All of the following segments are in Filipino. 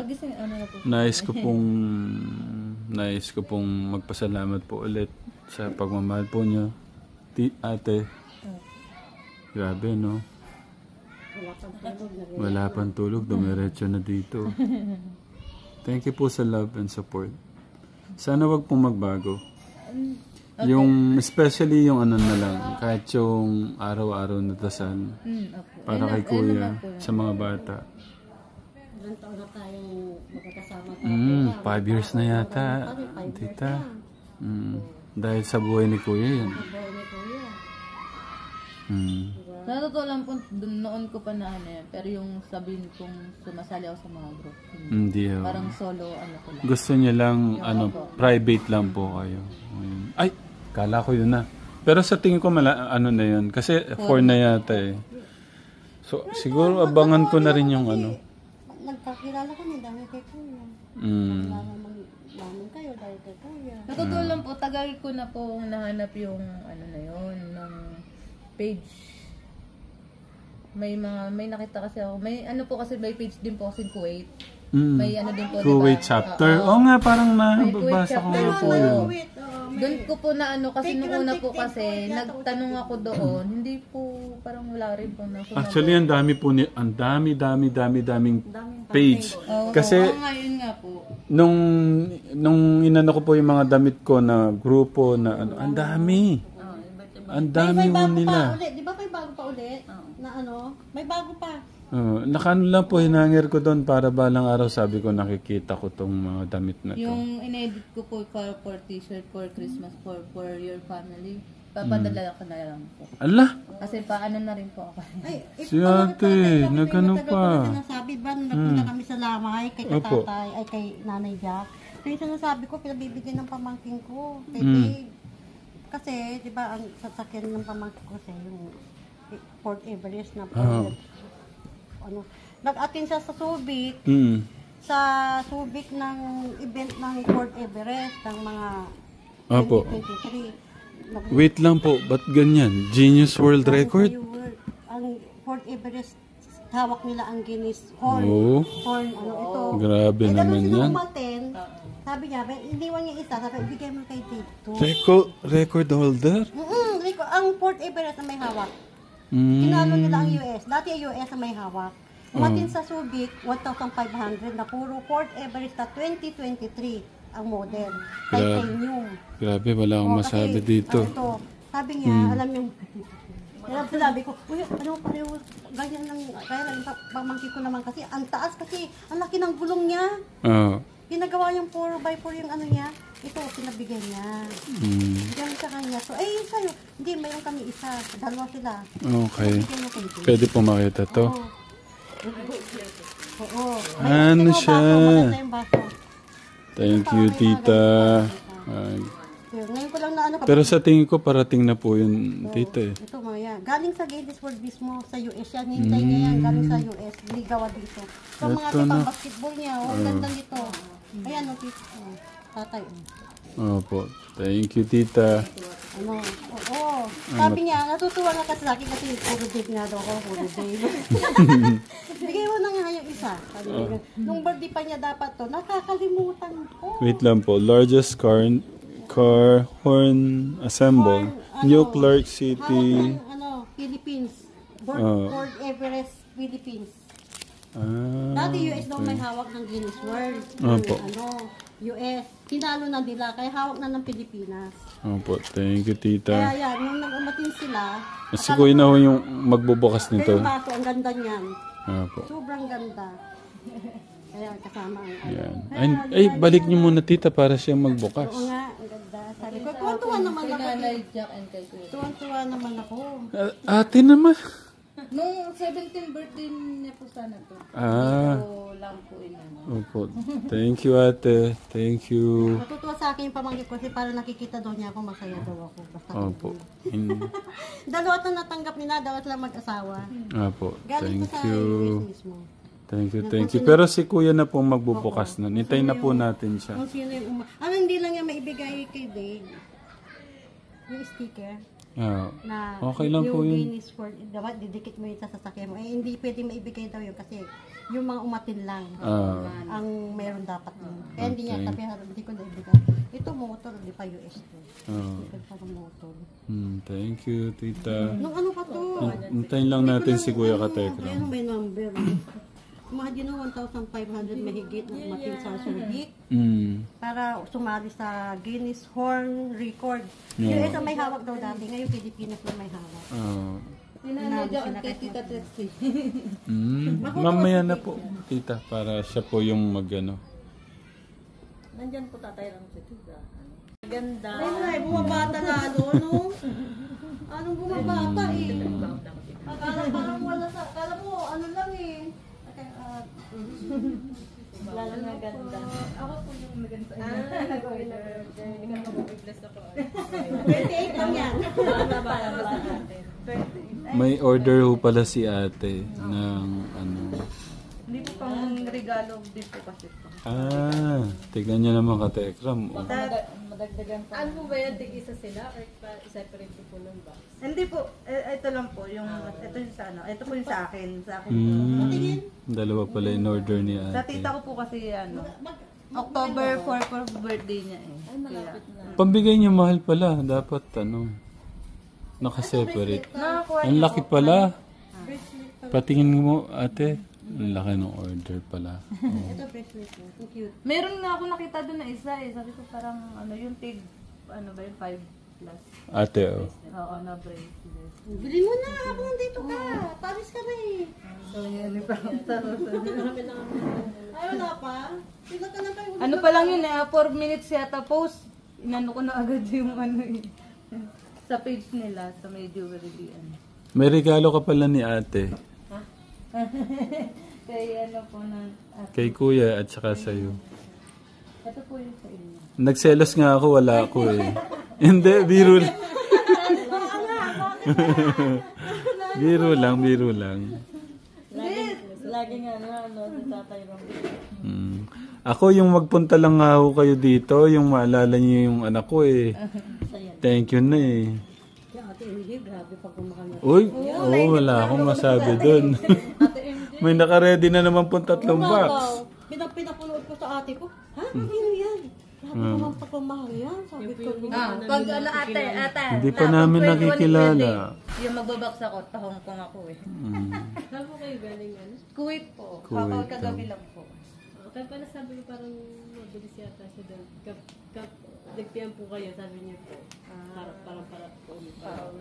Gising, ano na po? Nais ko pong magpasalamat po ulit sa pagmamahal po niyo. Ate. Grabe, no? Wala pang tulog. Dumiretso na dito. Thank you po sa love and support. Sana wag pong magbago. Okay. Yung, especially yung ano na lang, kahit yung araw-araw na dasal. Para kay Kuya, sa mga bata. Ilang taon na tayong magkakasama. 5 years na yata, tita. Dahil sa buhay ni Kuya yan. Sa buhay ni Kuya. Sa totoo lang po, noon ko pa na ano yan. Pero yung sabihin kong sumasali ako sa mga group. Hindi. Parang solo, ano ko lang. Gusto niya lang, ano, private lang po kayo. Ay, kala ko yun na. Pero sa tingin ko, ano na yun. Kasi 4 na yata eh. So, siguro abangan ko na rin yung ano. Nagkakilala kami dahil kay Kuya. Naman kayo dahil kay Kuya. Sa totoo lang po, tagal ko na po nahanap yung ano na yun, ng page. May nakita kasi ako. May ano po kasi may page din po kasi Kuwait. May ano din po, Kuwait chapter. Oo nga, parang nababasa ko nga po yun. Doon ko po na ano, kasi nung una po kasi, nagtanong ako doon, hindi po, parang wala rin po na. Actually, ang dami po, ang daming page. Kasi, ngayon nga po. Nung inano ko po yung mga damit ko na grupo na ano, ang dami. Ang dami mo nila. Di ba may bago pa ulit? Na ano? May bago pa. Nakano lang po, hinangir ko doon para balang araw sabi ko nakikita ko tong mga damit na to. Yung in-edit ko po for t-shirt, for Christmas, for your family. Papadala ko na lang po. Allah! Kasi paano na rin po ako. Si ate, nagano pa. Sinasabi ba nung nagpunta kami sa Lamay kay tatay, ay kay Nanay Jack. So yung sinasabi ko, pinabibigyan ng pamangking ko. Kay Dave. Kasi, di ba, ang sasakyan ng pamangkin ko kasi yung Fort Everest na po. Ano, nag-attend siya sa Subic. Sa Subic ng event ng Fort Everest ng mga 2023. Wait lang po, ba't ganyan? Guinness World Record? Ang Fort Everest, hawak nila ang Guinness Horn. Horn, ano ito. Grabe naman yan. Sabi niya, iniwan niya isa, sabi, ibigay mo kay dito. Record holder? Ang Fort Everest na may hawak. Tinalo nila ang US. Dati ang US na may hawak. Umatin sa Subic, 1,500 na puro Fort Everest na 2023 ang model. Titanium. Grabe, wala akong masabi dito. Sabi niya, alam niyo, sabi ko, uy, ano pareho, ganyan lang, kaya lang, pamangkin ko naman kasi, ang taas kasi, ang laki ng gulong niya. Ginagawa yung 4x4 yung ano niya, ito, pinabigay niya. Bigyan sa kanya. So, sa'yo, hindi, mayroon kami isa, dalawa sila. Okay. Pwede po makita to? Oo. Ano siya? Thank you, tita. Ngayon ko lang na ano. Pero sa tingin ko, parating na po yun, tita eh. Ito mga galing sa Guinness World mismo sa US yan. Hintay niya yan, galing sa US. Ligawa dito. So mga tipang basketball niya, ang ganda nito. Ayan, tatay. Opo. Thank you, tita. Ano, oo. Sabi niya, natutuwa nga kasi sa akin kasi puro Dave nga daw ako, puro Dave. Bigay mo na nga yung isa. Nung birthday pa niya dapat to, nakakalimutan ko. Wait lang po. Largest car horn assemble. New Clark City. Philippines. Fort Everest, Philippines. Dati US daw may hawak ng Guinness World. US. Tinalo na nila, kaya hawak na ng Pilipinas. Opo, thank you, tita. Kaya yan, nung nag-umatin sila, si Kuya na ho yung magbubukas nito. pero baso, ang ganda niyan. Opo. Sobrang ganda. Kaya kasama ang yan. Ay, balik niyo muna, tita, para siya magbukas. Oo nga, ang ganda. Sabi ko, tuwan-tuwa naman ako. Tuwan-tuwa naman ako. Ate naman. Nung 17th birthday niya po sana to. So, lang po Opo. Thank you, ate. Thank you. Natutuwa sa akin yung pamangkin ko kasi para nakikita daw niya ako, masaya daw ako. Basta Opo. Dalawa ito natanggap nila, dapat lang mag-asawa. Opo. Galing Thank sa you. mismo. Thank you. Pero si Kuya na po magbubukas na. Nintay na po natin siya. Kung sino yung hindi lang niya maibigay kay Dave. Yung sticker. Ah, na okay lang po yung yun. Guinness World, dapat didikit mo yun sa sasakyan mo. Eh, hindi pwede maibigay daw yun kasi yung mga umatin lang ang meron dapat yun. Kaya hindi niya sabi, hindi ko naibigay. Ito motor, hindi pa US to. Hindi pa ng motor. Thank you, tita. Nung ano pa to? Hintayin lang natin si Kuya Katekram. Ayun, may number. Imagine mo, 1,500 mahigit na umatin sa surbit para sumali sa Guinness Horn Record. Yung isa may hawak daw dati, ngayon Pilipinas lang may hawak. Tinanadya ang kay Tita Trixie. Mamaya na po, tita, para siya po yung mag-ano. Nandyan po tatay lang si Tita. Ganda. Ay, bumabata na no? Anong bumabata eh? Akala parang wala sa, akala mo, ano lang eh. Lalo na ganda. Ako po yung maganda. Hindi ka mag-bless ako. 28 lang yan. May order ho pala si ate ng ano. Hindi po pang regalo din po kasi po. Tignan niyo naman Katekram. Madagdagan pa. Ano po ba yan? Tig-isa sila or separate po ng box? Hindi po, ito lang po, yung, ito yung sa ano, ito po yung sa akin po. Dalawa pala in order ni Sa ate. tita ko po kasi ano, October 4 po birthday niya eh. Ay, malapit na. Pambigay niyo mahal pala. Dapat ano, naka-separate. Ang laki pala. Patingin mo ate. Ang laki ng order pala. Ito bracelet mo. Cute. Meron nga ako nakita doon na isa eh. Sabi ko parang ano yung tig, ano ba yung 5 plus. Ate, oh. Oo, na bracelet. Bili mo na, habang nandito ka. Paris ka na eh. So yun, Ay, wala pa. Sila ka na kayo. ano pa lang yun eh, 4 minutes yata post. Inano ko na agad yung ano eh. Sa page nila, sa may jewelry ano. May regalo ka pala ni ate. Kaya ano po na, Kay kuya at saka sa'yo. ito po yung sa inyo. Nagselos nga ako, wala ako eh. Hindi, biro lang. biro lang. Laging ano, si tatay lang. Ako yung magpunta lang nga ako kayo dito, yung maalala niyo yung anak ko eh. Thank you na eh. Ate Emily, grabe pag kumakanya. Uy, wala akong masabi dun. May naka-ready na naman pong 3 box. Pinapunood ko sa ate ko. Ha? Ano yan? Grabe naman pagmamahal yan. Sabi ko. Pag ano ate, Hindi pa namin nakikilala. Yung magbabaks ako, Hong Kong ako eh. Saan po kayo galing ano? Kuwait po. Kuwait, Kagabi lang po. Kaya pala sabi ko parang mabilis yata siya doon. Nagpiyan po kayo, sabi niyo po. Parang po.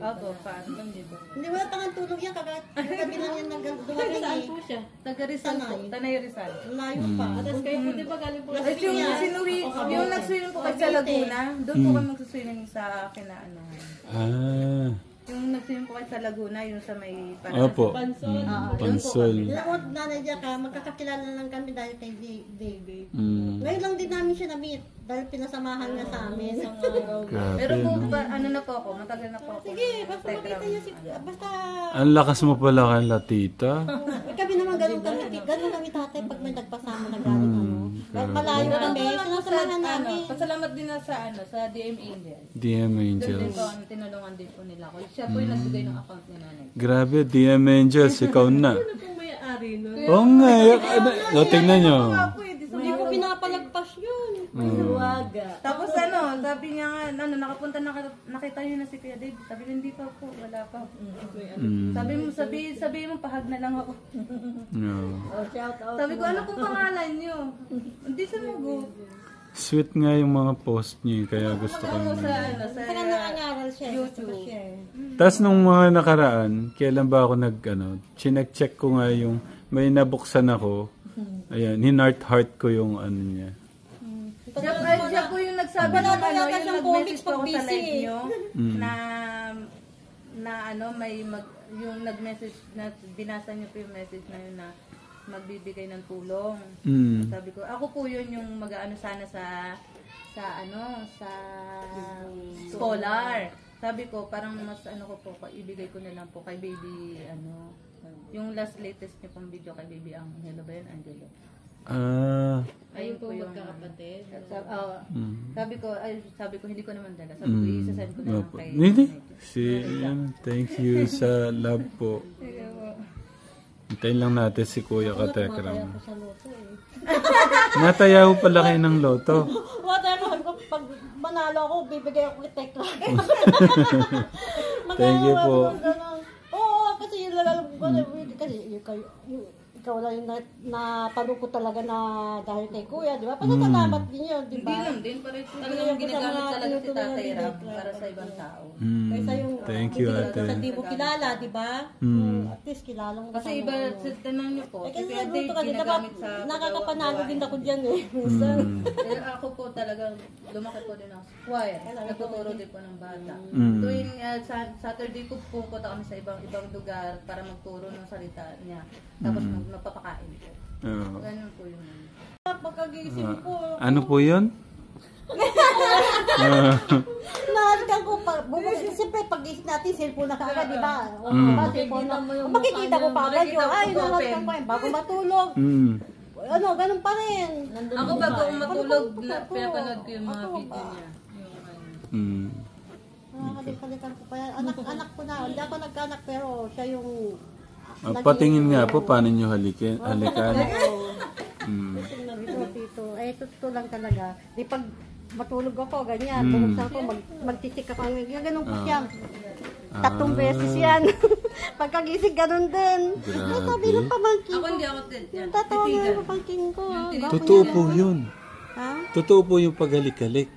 Ako, paano lang dito? Hindi wala tangan tulog yan. Kagabi lang yan dumating Saan eh. po siya? Taga Rizal po. Tanay Rizal. Layo pa. Tapos kayo po, di ba galing po At yung yung nag-swimming po kayo sa Laguna, doon po kami mag-swimming sa kinaanuhan. Yung nag-swimming po kayo sa Laguna, yung sa may Opo. Pansol. Pansol. Alam mo, nanay diyan ka, magkakakilala lang kami dahil kay David. Mm. Ngayon lang din namin siya na-meet dahil pinasamahan niya sa amin. Pero Grabe, po, no? ano na po ako, matagal na po ako. Sige, basta makita niya si... Basta... Ang lakas mo pala kay tita. Kami naman ganun kami tatay pag may nagpasama na galing ano. Malayo kami, sinasamahan namin. Pasalamat din na sa DMA Angel. DM Doon din Angels. po, tinulungan din po nila ako. Siya po yung nagbigay ng account ni nanay. Grabe, DM Angels, ikaw na. Ano pong may-ari nun? Oo nga, tingnan nyo. Hindi ko pinapalagpas yun. Maluwaga. Tapos sabi niya nga, nakapunta nakita niyo na si Kuya Dave. Sabi niya, hindi pa po, wala pa. Sabi mo, pahag na lang ako. No. Shout out. Sabi ko, ano pong pangalan niyo? Hindi sa mugo. Sweet nga yung mga post niyo, kaya gusto ko Ano yun. Saka nangangaral siya. YouTube. Tapos nung mga nakaraan, kailan ba ako chinek-check ko nga yung, may nabuksan ako. Ayan, hinart-heart ko yung ano niya. Siya po yung nagsabi ng yung nag-message po ako sa live niyo na yung nag-message na binasa niyo po yung message na yun na magbibigay ng tulong. Sabi ko, ako po yun yung mag-ano sana sa scholar. Sabi ko, parang mas ko po, ibigay ko na lang po kay baby, yung latest niyo pong video kay baby Angelo ba yun? Angelo. Ayun po magkakapatid. Sabi ko, hindi ko naman dala. Sabi ko, isa-send ko na lang Opo. kay... Hindi. Thank you sa love po. Hintayin lang natin si Kuya Katekram. Sa loto eh. Natayaw pala kayo ng loto. Wala ko, pag manalo ako, bibigay ako kay Tekla. Thank you po. Oo, kasi yun lang alam ko. Kasi ikaw lang yung napalo ko talaga na dahil kay Kuya, di ba? Pasasalamat din yun, di ba? Hindi lang din, pero talagang ginagamit talaga si Tatay Ram para sa ibang tao. Kaysa yung Thank you, ate. sa di mo kilala, di ba? At least kilala mo. Kasi iba, tanong niyo po, Kasi si Kuya Dave nagluto ka din, dapat ginagamit sa... nakakapanalo din ako dyan eh. Minsan. Ako po talagang lumaki po din ako sa choir. Nagtuturo din po ng bata. Tuwing Saturday ko pupunta kami sa ibang lugar para magturo ng salita niya. Tapos magpapakain po. Oo. Ganun po yun. Pagkagising ko, Ano po yun? naalkan ko, siyempre pag-isip natin, cellphone na kaagad, di ba? Diba, cellphone na. Makikita ko pa agad yun. Ay, naalkan ko yun, bago matulog. Ano, ganun pa rin. Ako bago matulog, pinapanood ko yung mga video niya. Yung Nakakalikan ko pa yan. Anak ko na, hindi ako nagkaanak pero siya yung... Patingin nga po, paano nyo halikan? Tito. Totoo lang talaga. Di pag matulog ako, ganyan. Bumuksan ko, magtitik ako. Ganun po siya. 3 beses yan. Pagkagising, ganun din. Sabi ng pamangkin Ako ko. hindi ako yan. Tatawa nga yung pamangkin ko. Totoo po yun. Ha? Totoo po yung paghalik-halik.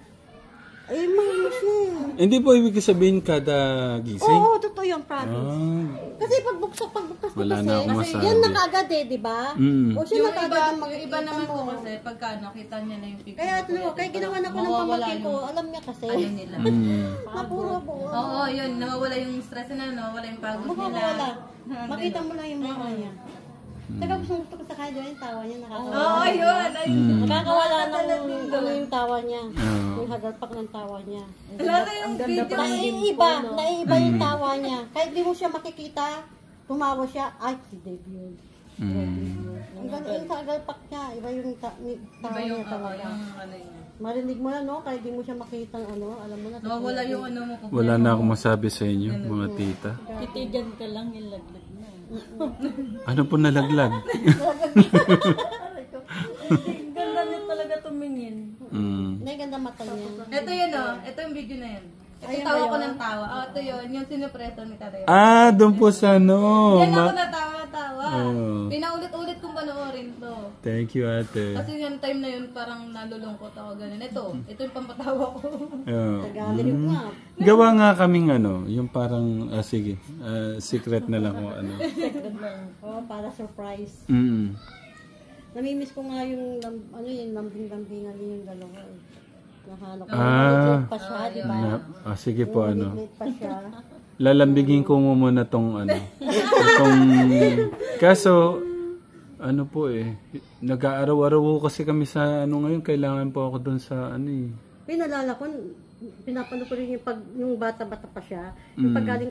Ay, mahal siya. Hindi po ibig sabihin kada gising. Oo, totoo yung promise. Kasi pagbuksak Wala na akong masabi. yan na kaagad eh, di ba? O siya na kaagad yung Yung iba naman po kasi, pagka nakita niya na yung picture. Kaya ginawa na ko ng pamangkin ko, alam niya kasi. Ano nila. Napuro buo. Oo, yun. Nawawala yung stress na, nawawala yung pagod nila. Wala. Makita mo lang yung mukha niya. Saka gusto ko sa kanya yung tawa niya, nakakawa. Oo, yun. Nakakawala ng yung tawa niya. Yung hagalpak ng tawa niya. Wala na yung video. Naiiba yung tawa niya. Kahit di mo siya makikita, tumawa siya, ay, si Dave yun. Ang ganda yung hagalpak niya, iba yung tawa niya talaga. Marinig mo na, no? Kahit di mo siya makita, alam mo na. Nawawala yung ano mo. Wala na akong masabi sa inyo, mga tita. Titigan ka lang yung laglag na. Ano po nalaglag? Ganda niya talaga tumingin. Ganda mata niya. Ito yun ito yung video na yun. Ito tawa ko ng tawa. Ito yun, yung sinupreso ni Tatay. Doon po sa ano. Yan ako natawa-tawa. Oh. Pinaulit-ulit kong panoorin to. Thank you, ate. Kasi yung time na yun, parang nalulungkot ako ganun. Ito yung pampatawa ko. Tagalog nga. Gawa nga kaming yung parang, sige, secret na lang kung ano. Oo, para surprise. Mm-mm. Namimiss ko nga yung, yung lambing-lambingan yung dalawa eh. Nahanap ko. Pa siya, di ba? Sige po, Late pa siya. lalambigin ko muna tong kaso, po nag-aaraw-araw kasi kami sa ngayon, kailangan po ako doon sa Pinalala ko, pinapano ko rin yung bata-bata pa siya. Yung pag galing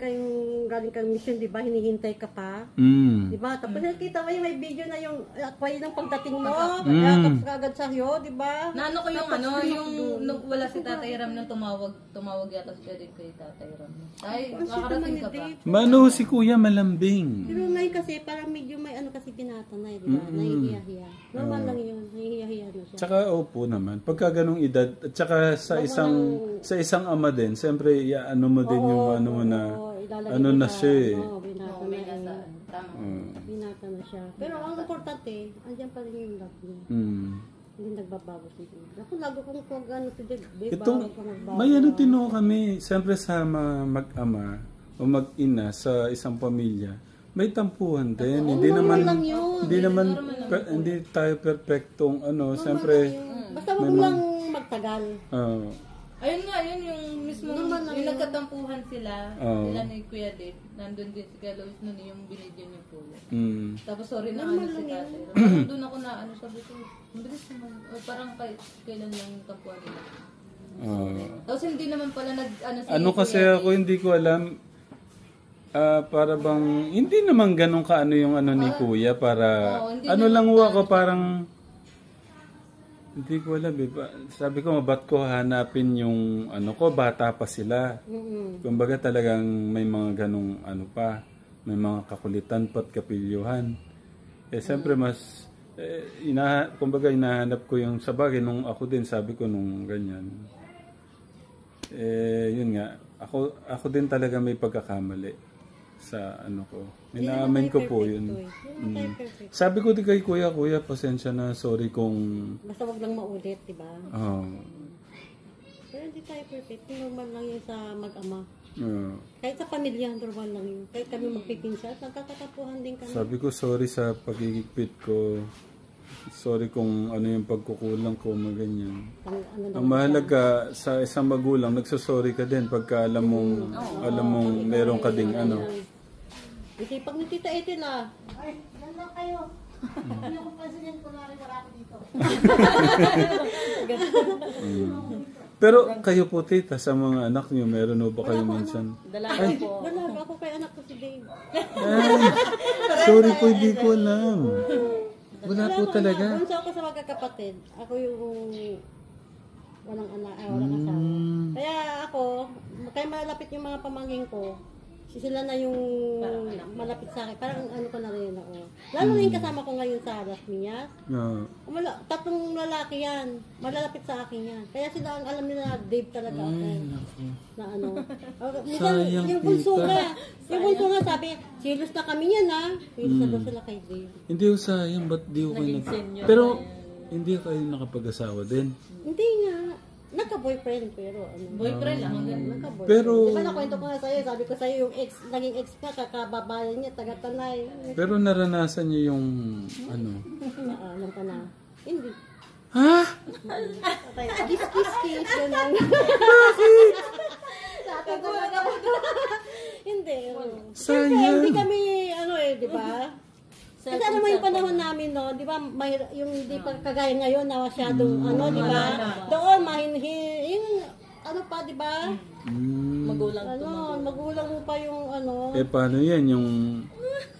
kang mission, di ba, hinihintay ka pa. Di ba? Tapos nakita mo yung may video na yung akway ng pagdating mo. Tapos kagad sa'yo, di ba? Naano ko yung nung wala si Tatay Ram nung tumawag yata si Eric kay Tatay Ram. Ay, makakarating ka pa. Mano si Kuya malambing. Pero ngayon kasi, parang medyo may kasi tinatanay, di ba? Nahihiya-hiya. Normal lang yun, nahihiya-hiya na siya. Tsaka opo naman, pagka ganong edad, at tsaka sa isang ama din, siyempre, mo din yung mo na, na siya eh. Binata na siya. Pero ang importante, andyan pa rin yung love niya. Hindi nagbabago si Dave. Ako lago kong si Dave. May tinuro kami, siyempre sa mag-ama o mag-ina sa isang pamilya, may tampuhan din. Hindi tayo perfectong siyempre. Basta wag lang magtagal. Ayun nga, yun yung mismo, yung nagkatampuhan sila, nila ni Kuya Dave, nandun din si Kuya Lois nun yung binidyo niya po. Tapos sorry na si Tatay. Doon ako na sabi ko, mabilis naman, parang kailan lang yung tampuhan nila. Tapos hindi naman pala kasi ako hindi ko alam, para bang, hindi naman ganun yung ni Kuya, para, lang ako parang, Hindi ko alam eh. Sabi ko, ba't ko hanapin yung ano ko, bata pa sila. Kumbaga talagang may mga ganong ano pa, may mga kakulitan pa't kapilyuhan. Eh siyempre mas, kumbaga hinahanap ko yung sabagay nung ako din, sabi ko nung ganyan. Yun nga, ako din talaga may pagkakamali sa ano ko. Inaamin ko po yun. Sabi ko din kay kuya, pasensya na, sorry kung... Basta wag lang maulit, di ba? Oh. Pero hindi tayo perfect. Normal lang yun sa mag-ama. Oh. Kahit sa pamilya, normal lang yun. Kahit kami magpipinsa, nagkakatapuhan din kami. Sabi ko, sorry sa pagigigpit ko. Sorry kung ano yung pagkukulang ko, ganyan. Ang mahalaga sa isang magulang, nagsasorry ka din pagka alam mong meron ka ding ano. Isipag ni Tita Ethel ay, yan lang kayo. Hindi ako pansinin ko na rin wala ako dito. Pero kayo po, tita, sa mga anak niyo, meron o ba kayo minsan? Dalaga po. Dalaga ako kay anak ko si Dave. Sorry po, hindi ko alam. Wala po talaga. Bunso ako sa magkakapatid. Ako yung walang anak, walang asawa. Kaya ako, kaya malapit yung mga pamangkin ko. Sila na yung malapit sa akin. Parang ano ko na rin ako. Lalo na yung kasama ko ngayon sa Las Piñas. Tatlong lalaki yan. Malalapit sa akin yan. Kaya sila ang alam nila na Dave talaga ako. Na ano. Sayang, yung bunso nga. Yung bunso nga sabi, silos na kami yan ha. Silos na daw sila kay Dave. Hindi ko sayang, ba't di ko kayo Pero hindi kayo nakapag-asawa din? Hindi nga. Nagka-boyfriend pero ano. Boyfriend lang. Nagka-boyfriend. Pero... Di ba nakwento ko nga sa'yo? Sabi ko sa'yo yung naging ex ka, kakababayan niya, taga-Tanay. Pero naranasan niyo yung ano? Alam ka na. Hindi. Ha? Kiss. Ganun. Hindi. Sayang. Hindi kami, di ba? Kasi ano yung panahon namin, no? Di ba, yung hindi pa kagaya ngayon na masyadong, di ba? Doon, yung, pa, di ba? Magulang mo pa yung, paano yan?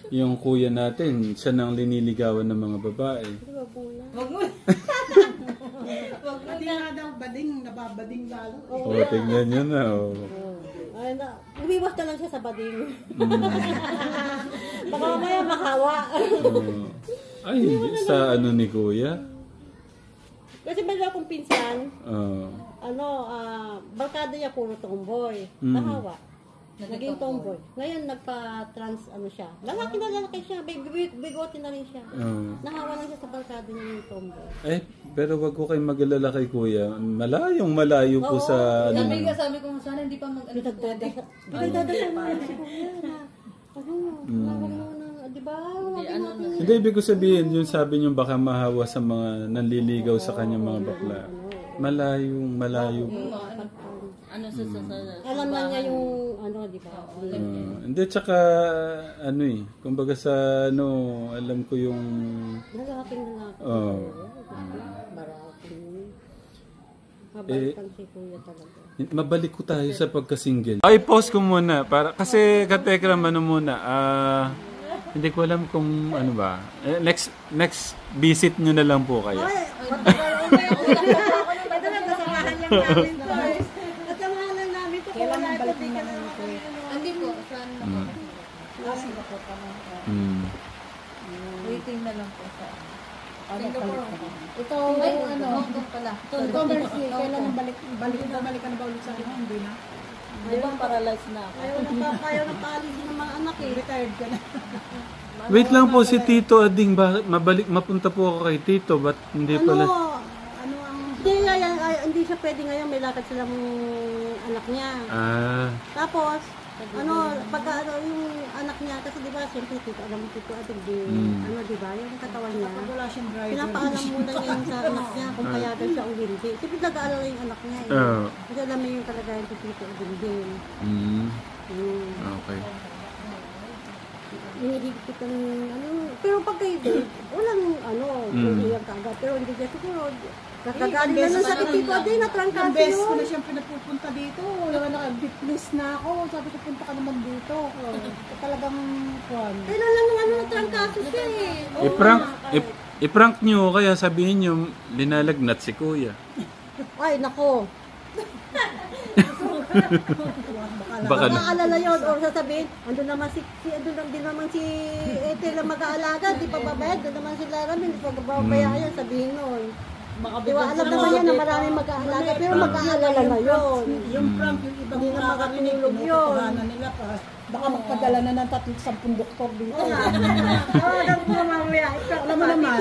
Yung kuya natin, siya nang liniligawan ng mga babae. Di ba, Buna? Wag mo. Hindi nga daw bading, nababading lalo. Tingnan nyo na, Ay, umiwas na lang siya sa bading. Baka mamaya makawa. Ay, hindi. Sa ano ni kuya? Kasi meron akong pinsan, barkada niya puro tomboy. Nahawa. Naging tomboy. Ngayon nagpa-trans siya. Lalaki siya. Bigote na rin siya. Nahawa lang siya sa barkada niya yung tomboy. Pero wag ko kayong mag-alala kay kuya. Malayo po sa ano. Sabi ko sana hindi pa Pinagdadasal mo na si kuya na. Di ba? Hindi, ibig ko sabihin, yung sabi niyo baka mahawa sa mga nanliligaw sa kanyang mga bakla. Malayo. Alam na niya yung di ba? Hindi, tsaka kumbaga sa alam ko yung Lalaking. Baraking. Mabalikan si kuya talaga. Mabalik ko tayo sa pagka-single. Pause ko muna kasi katekram muna. Hindi ko alam kung ano ba. Next visit nyo na lang po kayo. Nasamahan lang namin to. Wala ito. Hindi po. Waiting na lang po sa Singapore. Ito, Hong Kong pala. Commerce, kailan balik ka na ba ulit sa akin? Hindi na. Di ba paralyzed na ako? Ayaw na paalisin ng mga anak Retired ka na. Wait lang po si Tito Ading. Mapunta po ako kay Tito. Ba't hindi pala? Hindi siya pwede ngayon. May lakad silang anak niya. Tapos, pagka yung anak niya, kasi di ba, siyempre, alam mo Tito Ading, di ba, yung katawan niya. Wala siyang driver. Pinapaalam muna niya sa anak niya kung payagan siya o hindi. Siyempre, nag-aalala yung anak niya. Kasi alam mo yung kalagayan si Tito Ading din. Okay. Hinihigpit ng pero pag kayo din, walang iyan kagad. Pero hindi siya siguro, kakagaling na lang sa Tito Ading, natrangkas yun. Best ko na siyang pinapupunta dito. Naka-bitlist na ako. Sabi ko, punta ka naman dito. Talagang kwan. Kailan lang natrangkaso siya I-prank nyo, kaya sabihin nyo, linalagnat si kuya. Ay, nako. Baka na. Makaalala yun, o sasabihin, andun din naman si Ethel ang mag-aalaga, di pa babayad, doon naman si Lara, hindi pa babayayan, sabihin nun. Di ba, alam naman yan na maraming mag-aalaga, pero mag-aalala na yun. Yung prank, yung ibang Hindi na makatulog yun. pinagkuhanan nila pa. Baka magpadala na ng 3-10 doktor dito. Oo, dapat mo mamaya. Alam mo naman,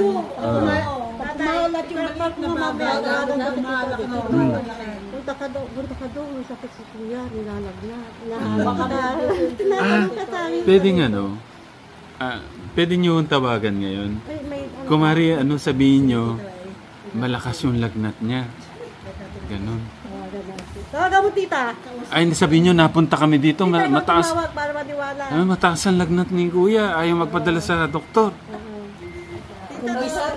pag mahalat yung Pag maliit na mamaya, bagay, mahalak na punta ka doon, may sakit si kuya, nilalagnat. Pwedeng pwede nyo yung tawagan ngayon. Kumari, sabihin nyo, malakas yung lagnat niya. Ganon. Tawagan mo, tita. Ay, sabihin nyo, napunta kami dito, mataas. Tumawag para maniwala. Mataas ang lagnat ni kuya, ayaw magpadala sa doktor.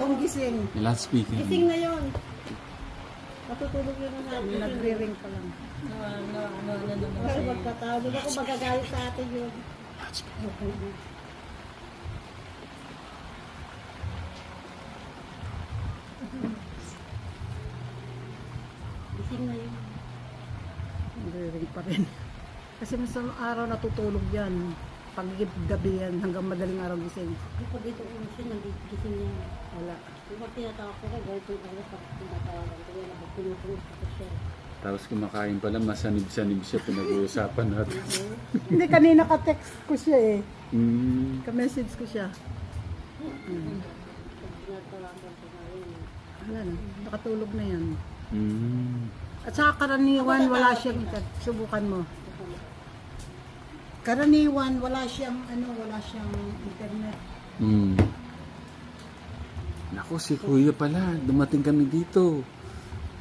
kung gising. Loudspeaker. Gising na yun. Natutulog yun na namin. Nagre-ring pa lang. Kasi magkatawag ako, magagalit sa atin yun. Gising na yun. Nagre-ring pa rin. Kasi mas araw natutulog yan. Pag gabi yan, hanggang madaling araw gising. Pag ito ulo siya, nagising niya. Wala. Pag tinatawag ko, gawin ko yung pag tinatawagan ko, pinutulog ko siya. Tapos kumakain pala, masanib-sanib siya, pinag-uusapan natin. Hindi, kanina ka-text ko siya eh. Ka-message ko siya. Wala na, nakatulog na yan. At saka karaniwan, wala siyang, subukan mo. Karaniwan, wala siyang internet. Naku, si kuya pala, dumating kami dito.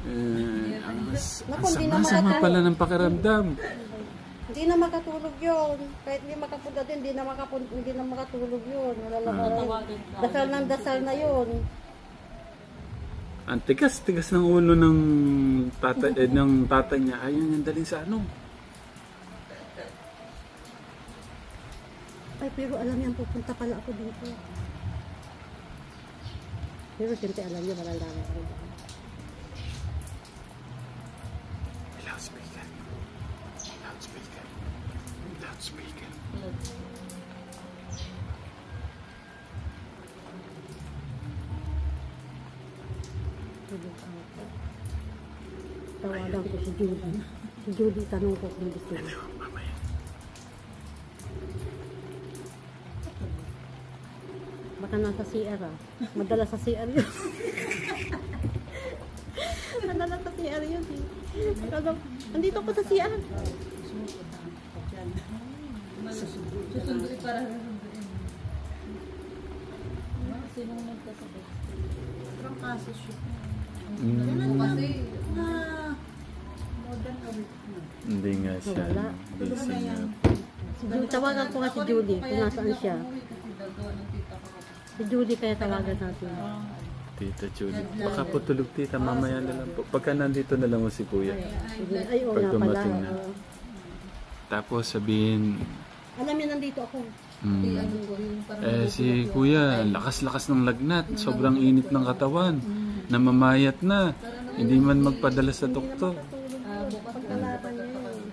Ang sama pala ng pakiramdam. Hindi na makatulog yun. Kahit hindi makapunta din, hindi na makatulog yun. Dasal ng dasal na yun. Ang tigas ng ulo ng tatay niya. Ayaw niyang dalhin sa ano. Ay, pero alam niya, pupunta pala ako dito. Pero siyempre alam niya, malalaman ako dito. Loudspeaker. Loudspeaker. Loudspeaker. Tawagan ko si Judy. Si Judy, tanong ko kung gusto niya. Baka nasa CR ah. Madala sa CR yun. Madala sa CR yun eh. Andito ko sa CR. Susunduin para susunduin. Sinong nagkasabot? Parang kaso siya. Kasi More than a week na. Hindi nga siya. Wala. Busy nga. Tawagan ko nga si Judy kung nasaan siya. Si Judy kaya tawagan natin. Tita Judy. Baka po tulog tita, mamaya na lang po. Pagka nandito na lang mo si kuya. Ay, oo Pag nga pala. dumating na. Tapos sabihin, Alam niya nandito ako. si kuya, lakas-lakas ng lagnat. Sobrang init ng katawan. Namamayat na. Hindi man magpadala sa doktor. Pagkalaban niya yun.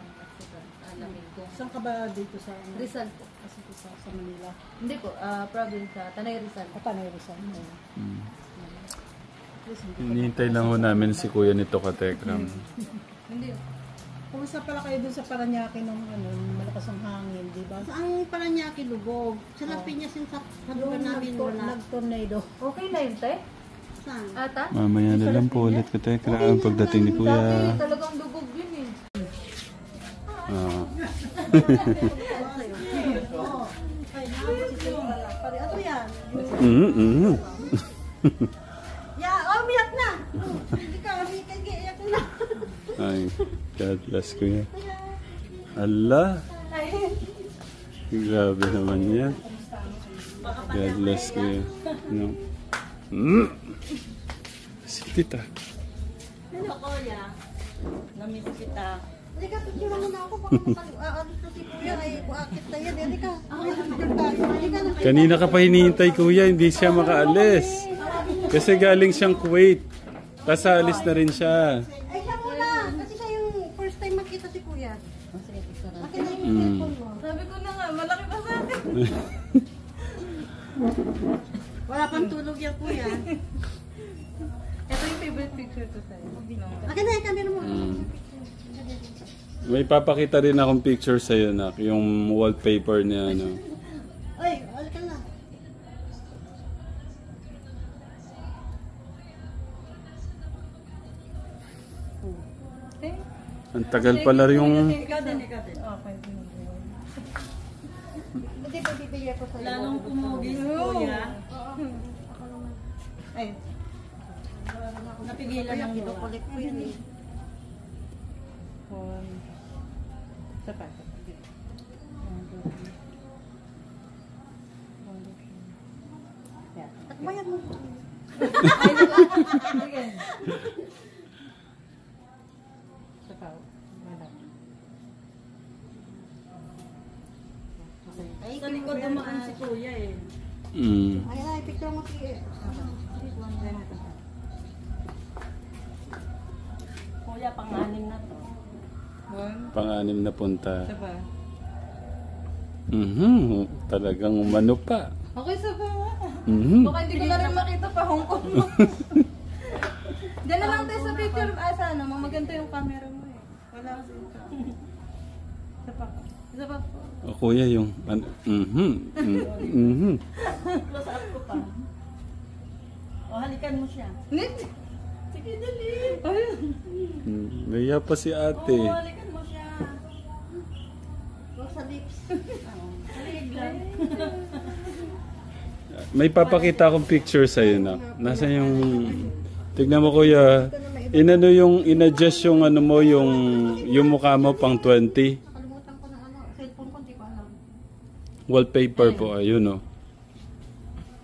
Saan ka ba dito sa Rizal po. Kasi sa Manila? Hindi po, province sa Tanay Rizal. Panay Rizal. Hinihintay lang ho namin si kuya nito katekram. Hindi. Kumusta pala kayo dun sa Paranaque nung malakas ang hangin, di ba? Saan pala niya kilubog? Sa Lapiñas yung sa lugar namin wala. Nag-tornado. Okay na yun, te? Saan? Ata? Mamaya na lang po ulit katekram pagdating ni kuya. Dati talagang dugog yun eh. Ano yan? Mm-hmm. Umiyak na! Hindi ka, iyak na. Ay, God bless kuya. Allah. Grabe naman yan. God bless kuya. No. Si tita. Ano ko ya? Namiss kita. Hindi ka, picture mo na ako. Baka si kuya ay buakit na yan. Hindi ka. Hindi ka. Kanina ka pa hinihintay kuya, hindi siya makaalis. Kasi galing siyang Kuwait. Tapos alis na rin siya. Ay, siya muna. Kasi siya yung first time makita si Kuya. Akin na yung Mm. cellphone mo. Sabi ko na nga, malaki pa sa akin. Wala pang tulog yan, Kuya. Ito yung favorite picture ko sa'yo. Akin na yung camera mo. May papakita rin akong picture sa'yo, Nak. Yung wallpaper niya, ano. Ay, alika na. Okay. Ang tagal pala yung... Ikaw din. Okay. Hindi pa bibigyan ko sa'yo. Lalong pumugi si Kuya. Ay. Napigilan ng luha. Kinukulit ko yun eh. Isa pa. At bayad mo. Sige. Isa pa. Wala. Sa likod dumaan si Kuya eh. Ay, picture mo si... Kuya, pang-anim na to. Pang-anim na punta. Isa pa. Talagang umano pa. Okay, isa pa nga. Mhm. Baka hindi ko na rin makita pa Hong Kong mo. Diyan na lang tayo sa picture. Sa ano, maganda yung camera mo eh. Wala kasi ito. Isa pa. Isa pa. O, kuya, yung... Close up ko pa. O, halikan mo siya. Nit! Sige, dali. Ayun. Naya pa si ate. Oo, halikan mo siya. Close sa lips. Halig lang. May papakita akong picture sa'yo, Nak. Nasa yung... Tignan mo, kuya. Inano yung... In-adjust yung ano mo, yung mukha mo pang 20. Nakalimutan ko na ano. Cellphone ko, hindi ko alam. Wallpaper po, ayun o.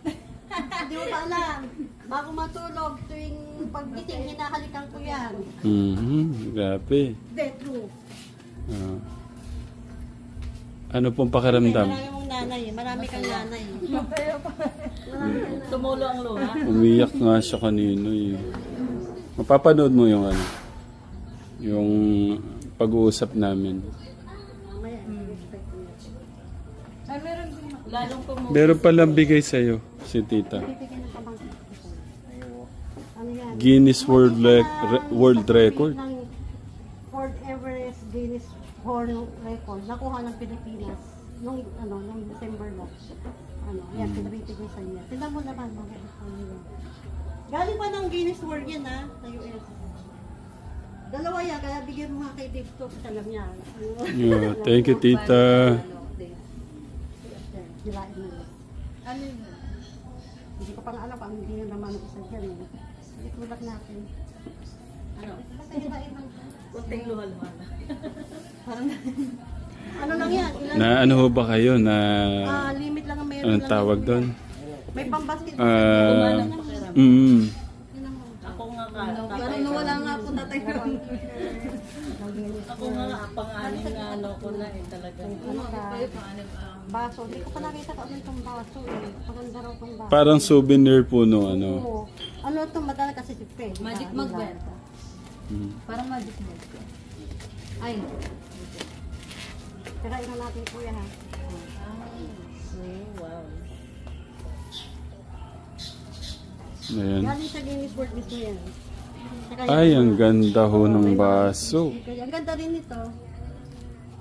Hindi mo pa alam. Bago matulog, tuwing paggising, hinahalikan ko yan. Grabe. Hindi, true. Ah. Ano pong pakiramdam? Marami mong nanay. Marami kang nanay. Tumulo ang luha. Umiyak nga siya kanino eh. Mapapanood mo yung ano, yung pag-uusap namin. Mamaya, respect mo. Ay, meron din. Lalong pumugi. Meron palang bigay sa'yo, si tita. Bibigyan ng pamangkin ko. Ano yan? Guinness World Record. Ng Ford Everest Guinness World Record. Nakuha ng Pilipinas nung December lang. Yan, pinabibigay sa niya. Tignan mo naman, mga galing pa ng Guinness World yan ha, sa US. Dalawa yan, kaya bigyan mo nga kay Dave to, kasi alam niya. Yeah, thank you, tita. Hilain mo lang. Ano yun? Hindi ko pa nga alam, hindi na naman ang isa dyan. Itulak natin. Basta hilain lang. Kunting luha-luha na. Ano lang yan? Ilan? Na ano ho ba kayo na Limit lang ang meron anong lang. tawag doon? May pambasket. Ako nga ka. Parang nawala nga po tatay ko. Ako nga pang-anim na ano ko na eh talaga. Ano ka? Kayo paanong Baso. Hindi ko pa nakita kung ano itong baso eh. Paganda raw itong baso. Parang souvenir po no ano. Oo. Ano ito? Madala kasi si Pe. Magic mug ba yan? Mm. Parang magic mug. Ay. Tirain na natin kuya ha. Wow. Ayan. Galing sa Guinness World mismo yan. Saka Ay, ang ganda ho ng baso. Ang ganda rin nito.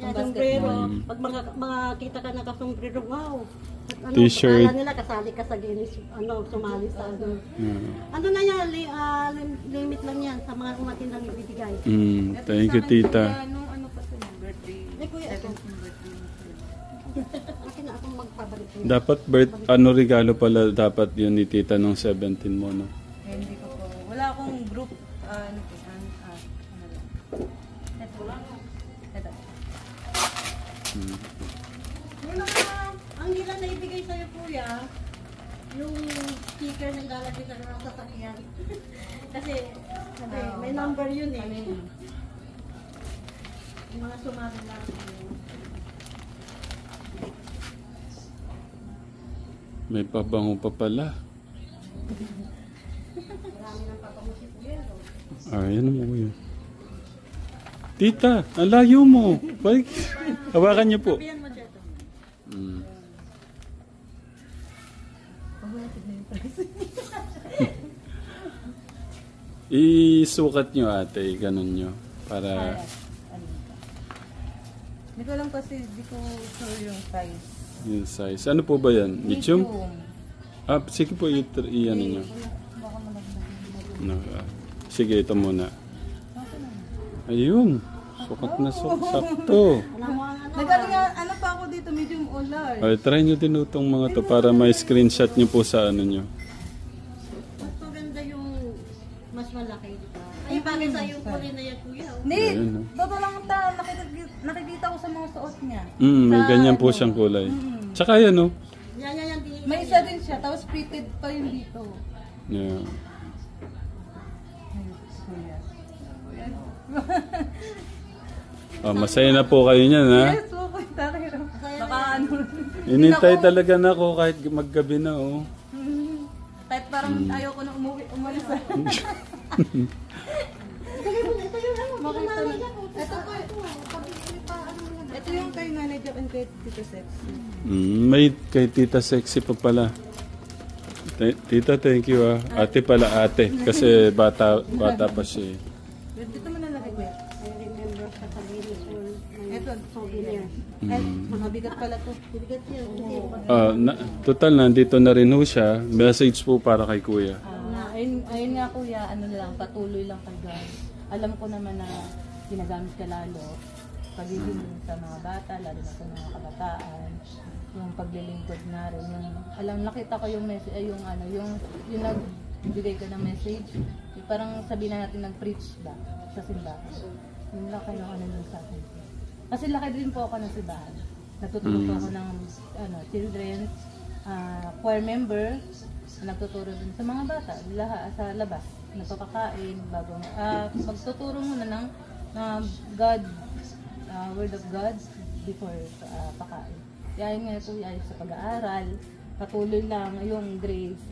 Yan, sombrero. Pag makakita ka naka-sombrero, wow. At ano, T-shirt. akala nila kasali ka sa Guinness, sumali sa ano. Yeah. Ano na yan, limit lang yan sa mga umatin lang ibibigay. Thank you, tita. Ano pa sa birthday? Ay, kuya, ito. Akin na akong magpabalik. Dapat regalo pala dapat yun ni tita nung 17 mo, no? Eh, hindi ko po. Wala akong group. Ano po? Ano lang. Ito lang. Ito. Yung mga, ang nila na ibigay sa'yo kuya, yung sticker ng lalagay sa mga sasakyan. Kasi, may number yun eh. Yung mga sumali lang. May pabango pa pala. Yan mo kuya. Tita, ang layo mo. Balik. Hawakan niyo po. Isukat nyo ate, ganun nyo. Para... Hindi ko lang kasi, hindi ko sure yung size. Yung size. Ano po ba yan? Medium? Sige po, i-ano nyo. Baka malaglag. No, sige, ito muna. Ayun. Sukat na sakto. Ano pa ako dito, medium o large. Ay, try nyo din itong mga to para may screenshot nyo po sa ano nyo. Mas maganda yung mas malaki, di ba? Ay, bagay sa yung kulay na yan, kuya. Hindi, Ayun, no? totoo lang nakikita ko sa mga suot niya. May Sa ganyan po ano, siyang kulay. Tsaka yan, no? Yan. May isa din siya, tapos fitted pa yun dito. Yeah. Masaya na po kayo niyan, ha? Yes, okay, tayo. Baka ano. Inintay talaga na ako kahit maggabi na, oh. Kahit parang ayoko na umalis. Makita na. Ito yung kay Nanay Jack and kay Tito Sexy. May kay Tita Sexy pa pala. Tita, thank you, ah. Ate pala, ate. Kasi bata pa siya. Dito mo nalagay ko. I remember sa sarili ko. Ito, souvenir. ay, mabigat pala to. Bigat yan. Total, nandito na rin ho siya. Message po para kay Kuya. Ayun nga kuya, ano lang, patuloy lang kay God. Alam ko naman na ginagamit ka lalo. Pagiging sa mga bata, lalo na sa mga kabataan. Yung paglilingkod na rin. Yung, nakita ko yung message, yung nagbigay ka ng message. Yung parang sabihin na natin nag-preach ba sa simbahan. Yung laki ng ano yung sa akin. Kasi laki din po ako ng simbahan. Nagtutulong po ako ng children, choir member, nagtuturo din sa mga bata, sa labas. Nagpapakain, magtuturo muna ng word of God before pakain. Kaya nga ito ay sa pag-aaral, patuloy lang yung grace,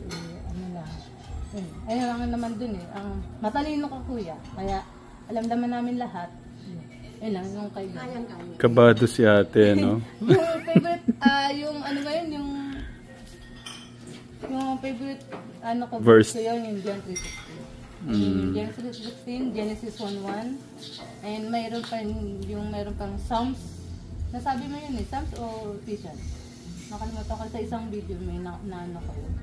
ayun lang naman dun ang matalino ka kuya, kaya alam naman namin lahat. Ayun lang, yung kay God. Kabado si ate, no? Yung favorite, yung ano ba yun, yung favorite, ko, verse. So yun, yung John 3:16. Genesis 16, Genesis 1:1. And mayroon pang Psalms. Nasabi mo yun Psalms o Ephesians? Nakalimutan ko sa isang video, may naano ko yun.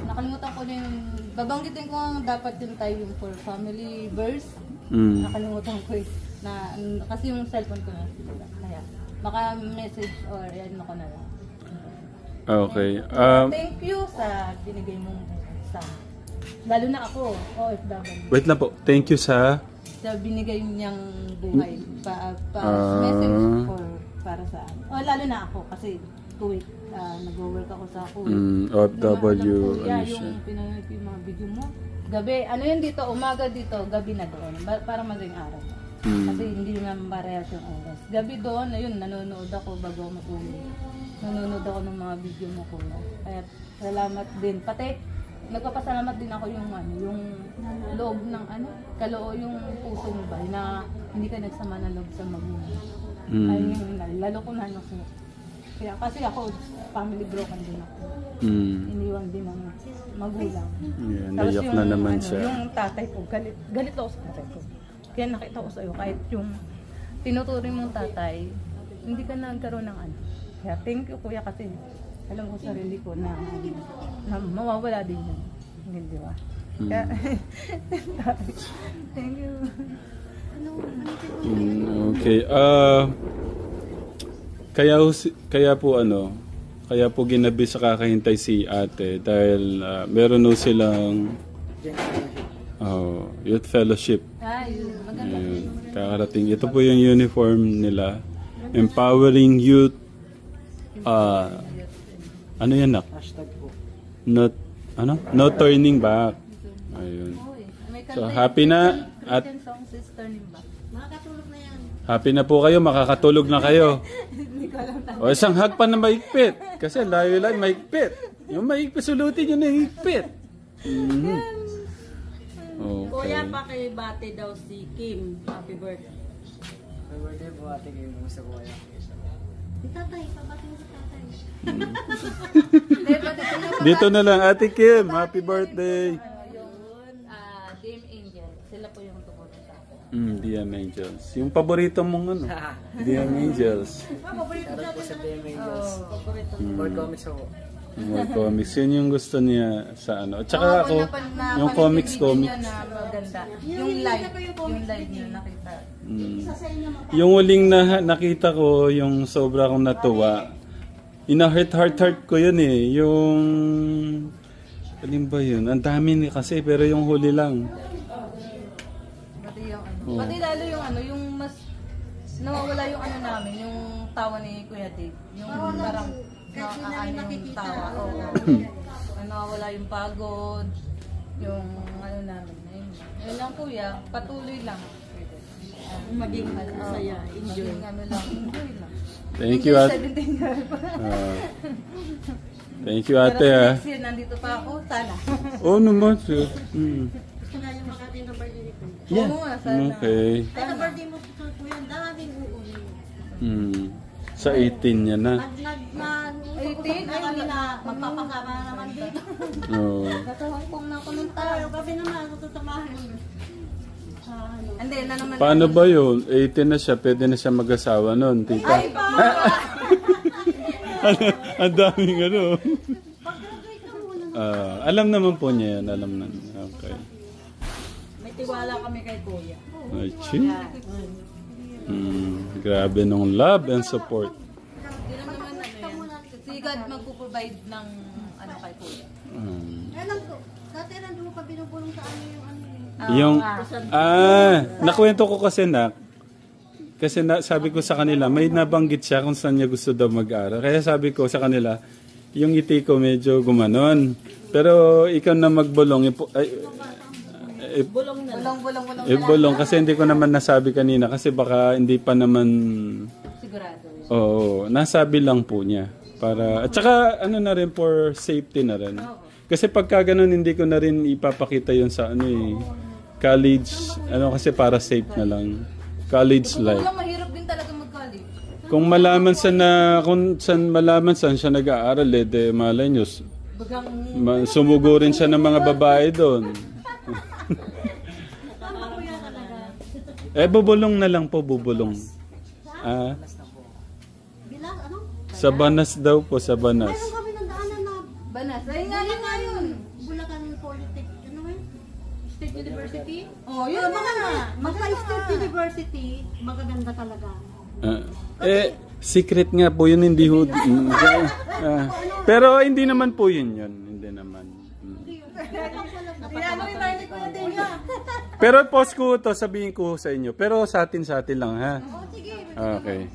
Nakalimutan ko din, babanggitin ko ang dapat yung tayo yung for family verse. Nakalimutan ko kasi yung cellphone ko na sila. Kaya, baka message or ano ko na lang. Okay. Thank you sa binigay mong sa lalo na ako, OFW. Wait lang po. Thank you sa binigay niyang buhay message para sa lalo na ako kasi Kuwait, nag-work ako sa Kuwait. OFW, ano siya? Yung pinanood yung mga video mo. Gabi, ano yun dito, umaga dito, gabi na doon. Para madaling araw. Kasi hindi nga parehas yung oras. Gabi doon, ayun, nanonood ako bago matulog. Nanonood ako ng mga video mo ko. Kaya salamat din. Pati, nagpapasalamat din ako yung loob ng kaloo yung puso mo ba na hindi ka nagsama ng loob sa magulang. Lalo ko na kaya kasi ako family broken din ako. Iniwan din ng magulang. Naiyak na naman siya. Yung tatay ko, galit ako sa tatay ko. Kaya nakita ko sa'yo, kahit yung tinuturing mong tatay, hindi ka nagkaroon ng Kaya thank you kuya kasi alam ko sarili ko na mawawala din yun. Hindi ba? Kaya, thank you. Okay. Kaya po ginabi sa kakahintay si ate dahil meron no silang youth fellowship. Yun. Maganda. Kakarating. Ito po yung uniform nila. Empowering youth. Ano yan, nak? No turning back. Ayun. So, happy na. At Makakatulog na yan. happy na po kayo. Makakatulog na kayo. O, isang hug pa na maigpit. Kasi layo lang maigpit. Yung maigpit, sulutin yung naigpit. Okay. Kuya, pakibati daw si Kim. Happy birthday. Happy birthday po ate kayo mo sa kuya. Si tatay, pabati mo si tatay. Hindi, pati ko yung Dito na lang, Ate Kim, happy birthday. Dame Angel. Sila po yung tumulong sa akin. DM Angels. Yung paborito mong ano? DM Angels. Shoutout po sa PM Angels. More comics ako. More comics. Yun yung gusto niya sa ano. At saka ako, yung comics. Na maganda. Yung live niyo nakita. Yung huling nakita ko, yung sobra kong natuwa. Ina-heart ko yun eh. Yung... Alin ba yun? Ang dami kasi, pero yung huli lang. Pati yung ano. Pati lalo yung ano, yung mas nawawala yung ano namin, yung tawa ni Kuya Dave. Yung parang yung tawa. Nawawala yung pagod, yung ano namin. Ayun lang kuya, patuloy lang. Maging masaya. Enjoy. Maging ano lang, enjoy lang. Thank you, Ate. 17 years. Thank you, Ate. Ha. Next year, nandito pa ako, sana. Oo naman, sir. Gusto nga yung makating ng birthday ni Kuya. Yeah. Oo nga, sana. Okay. Ay, sa birthday mo sa Kuya, daming uuwi. Sa 18 niya na. Nag-18 na kami na magpapasama naman dito. Oo. Natawang kong na ako ng Tayo, gabi naman, tututamahin. Hindi, na naman. Paano ba yun? 18 na siya, pwede na siya mag-asawa nun, tita. Ay, pa! Ang daming ano. Alam naman po niya yan, alam na. Okay. May tiwala kami kay Kuya. Ay, chi. Grabe nung love and support. Hindi naman ano yan. Si God magpo-provide ng ano kay Kuya. Alam ko, dati nandun mo pa binubulong sa ano yung ano yun. Yung, nakwento ko kasi sabi ko sa kanila, may nabanggit siya kung saan niya gusto daw mag-aral. Kaya sabi ko sa kanila, yung ngiti ko medyo gumanon. Pero ikaw na magbulong, bulong kasi hindi ko naman nasabi kanina kasi baka hindi pa naman Sigurado. Oo, nasabi lang po niya para at saka ano na rin for safety na rin. Kasi pagka ganun hindi ko na rin ipapakita yun sa ano college kasi para safe na lang. College life. Walang mahirap din talaga mag-college. Kung malaman saan siya nag-aaral de malay nyo, sumugo rin siya ng mga babae doon. Bubulong na lang po, bubulong. Bilang, ano? Sa Banas daw po, sa Banas. Meron kami ng daanan na Banas. Ay nga yun nga yun. Bulacan Polytech, ano yun? State University? Oh, yun mga State University, magaganda talaga. Secret nga po yun, hindi ho. Pero hindi naman po yun. Hindi naman. Pero post ko to, sabihin ko sa inyo. Pero sa atin lang ha. Okay.